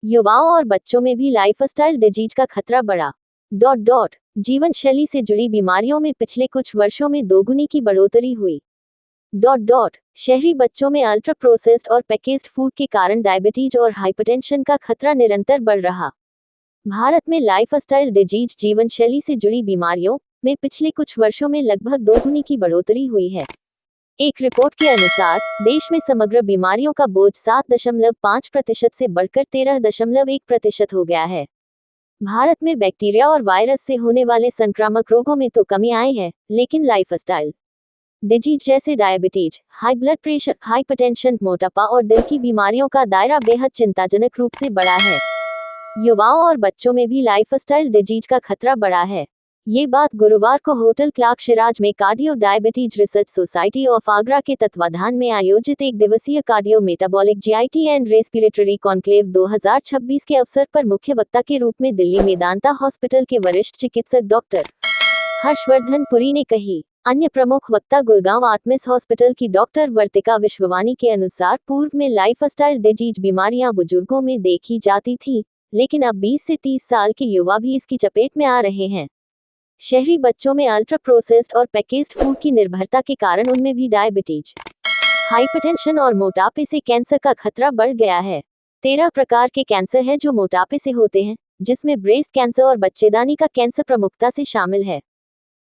युवाओं और बच्चों में भी लाइफस्टाइल डिजीज का खतरा बढ़ा। जीवन शैली से जुड़ी बीमारियों में पिछले कुछ वर्षों में दोगुनी की बढ़ोतरी हुई। शहरी बच्चों में अल्ट्रा प्रोसेस्ड और पैकेज्ड फूड के कारण डायबिटीज और हाइपरटेंशन का खतरा निरंतर बढ़ रहा। भारत में लाइफस्टाइल डिजीज जीवन शैली से जुड़ी बीमारियों में पिछले कुछ वर्षों में लगभग दोगुनी की बढ़ोतरी हुई है। एक रिपोर्ट के अनुसार देश में समग्र बीमारियों का बोझ 7.5% से बढ़कर 13.1% हो गया है। भारत में बैक्टीरिया और वायरस से होने वाले संक्रामक रोगों में तो कमी आई है, लेकिन लाइफस्टाइल डिजीज जैसे diabetes, high blood pressure, hypertension, मोटापा और दिल की बीमारियों का दायरा बेहद चिंताजनक रूप से बढ़ा है। युवाओं और बच्चों में भी लाइफस्टाइल डिजीज का खतरा बढ़ा है। ये बात गुरुवार को होटल क्लार्क शिराज में cardio diabetes research society of Agra के तत्वाधान में आयोजित एक दिवसीय cardio metabolic GIT and respiratory conclave 2026 के अवसर पर मुख्य वक्ता के रूप में दिल्ली मेदांता हॉस्पिटल के वरिष्ठ चिकित्सक डॉक्टर हर्षवर्धन पुरी ने कही। अन्य प्रमुख वक्ता गुड़गांव आर्टमिस हॉस्पिटल की डॉक्टर वर्तिका विश्ववानी के अनुसार पूर्व में लाइफस्टाइल डिजीज बीमारियां बुजुर्गों में देखी जाती थी, लेकिन अब 20 से 30 साल के युवा भी इसकी चपेट में आ रहे हैं। शहरी बच्चों में अल्ट्रा प्रोसेस्ड और पैकेज्ड फूड की निर्भरता के कारण उनमें भी डायबिटीज, हाइपरटेंशन और मोटापे से कैंसर का खतरा बढ़ गया है। 13 प्रकार के कैंसर हैं जो मोटापे से होते हैं, जिसमें ब्रेस्ट कैंसर और बच्चेदानी का कैंसर प्रमुखता से शामिल है।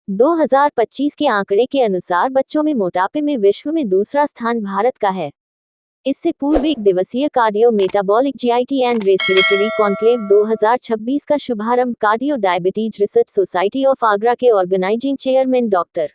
2025 के आंकड़े के अनुसार बच्चों में मोटापे में विश्व में दूसरा स्थान भारत का है। इससे पूर्व एक दिवसीय cardio metabolic GIT and respiratory conclave 2026 का शुभारंभ cardio diabetes research society of Agra के organising chairman doctor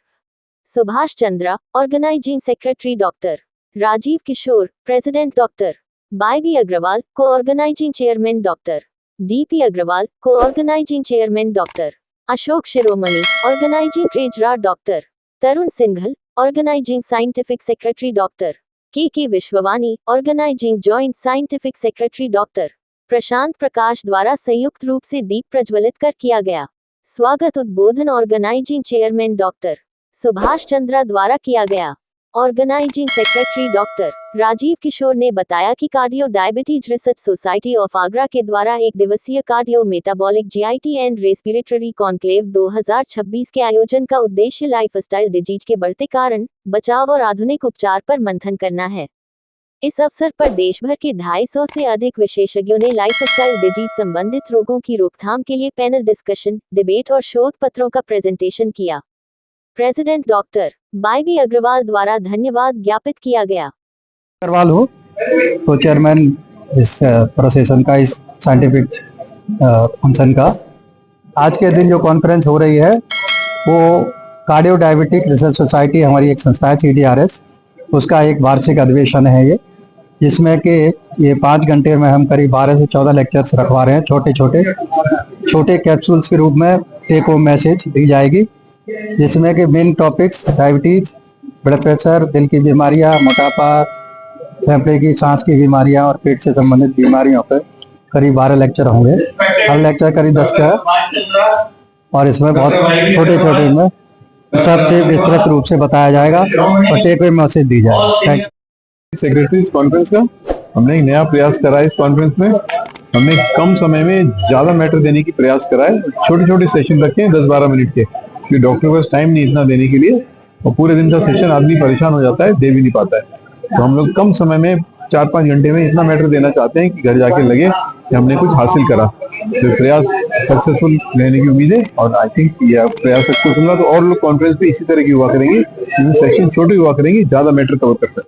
Subhash Chandra, organising secretary doctor Rajeev Kishore, president doctor बाई Agarwal, co organising chairman doctor DP Agarwal, co organising chairman doctor Ashok Shiromani, organising treasurer doctor Tarun Singhal, organising scientific secretary doctor K Vishwavani, organising joint scientific secretary doctor Prashant Prakash द्वारा संयुक्त रूप से दीप प्रज्वलित कर किया गया। स्वागत उद्बोधन organising chairman doctor Subhash Chandra द्वारा किया गया। Organising secretary doctor Rajeev Kishore ने बताया कि cardio diabetes research society of Agra के द्वारा एक दिवसीय cardio metabolic GIT and respiratory conclave 2026 के आयोजन का उद्देश्य लाइफस्टाइल डिजीज के बढ़ते कारण, बचाव और आधुनिक उपचार पर मंथन करना है। इस अवसर पर देश भर के 250 से अधिक विशेषज्ञों ने लाइफस्टाइल डिजीज संबंधित रोगों की रोकथाम के लिए पैनल डिस्कशन, डिबेट और शोध पत्रों का प्रेजेंटेशन किया। प्रेसिडेंट डॉक्टर बाई अग्रवाल द्वारा धन्यवाद ज्ञापित किया गया। अग्रवाल हो तो चेयरमैन इस प्रोसेशन का, इस साइंटिफिक फंक्शन का। आज के दिन जो कॉन्फ्रेंस हो रही है वो कार्डियो डायबिटिक रिसर्च सोसाइटी, हमारी एक संस्था है CDRS, उसका एक वार्षिक अधिवेशन है ये, जिसमें कि ये 5 घंटे में हम करीब 12 से 14 लेक्चर्स रखवा रहे हैं। छोटे कैप्सूल्स के रूप में टेक होम मैसेज दी जाएगी, जिसमें कि main topics diabetes, blood pressure, दिल की बीमारियां, मोटापा, फेफड़े की, सांस की बीमारियां और पेट से संबंधित बीमारियों पर करीब 12 लेक्चर होंगे। हर लेक्चर करीब 10 का है और इसमें बहुत छोटे में सबसे विस्तृत रूप से बताया जाएगा और टेक होम मैसेज दी जाएगी। सेक्रेटरीज कॉन्फ्रेंस का हमने एक नया प्रयास करा है। इस कॉन्फ्रेंस में हमने कम समय में ज्यादा मैटर देने की प्रयास करा है। छोटे सेशन रखे हैं 10-12 मिनट के, क्योंकि डॉक्टर के पास टाइम नहीं इतना देने के लिए, और पूरे दिन का सेशन आदमी परेशान हो जाता है, दे भी नहीं पाता है। तो हम लोग कम समय में 4-5 घंटे में इतना मैटर देना चाहते हैं कि घर जाके लगे कि हमने कुछ हासिल करा। तो प्रयास सक्सेसफुल रहने की उम्मीद है और आई थिंक यह प्रयास सक्सेसफुल होगा तो और लोग कॉन्फ्रेंस पे इसी तरह की हुआ करेंगे, सेशन छोटे हुआ करेंगे, ज्यादा मैटर कवर कर सकते हैं।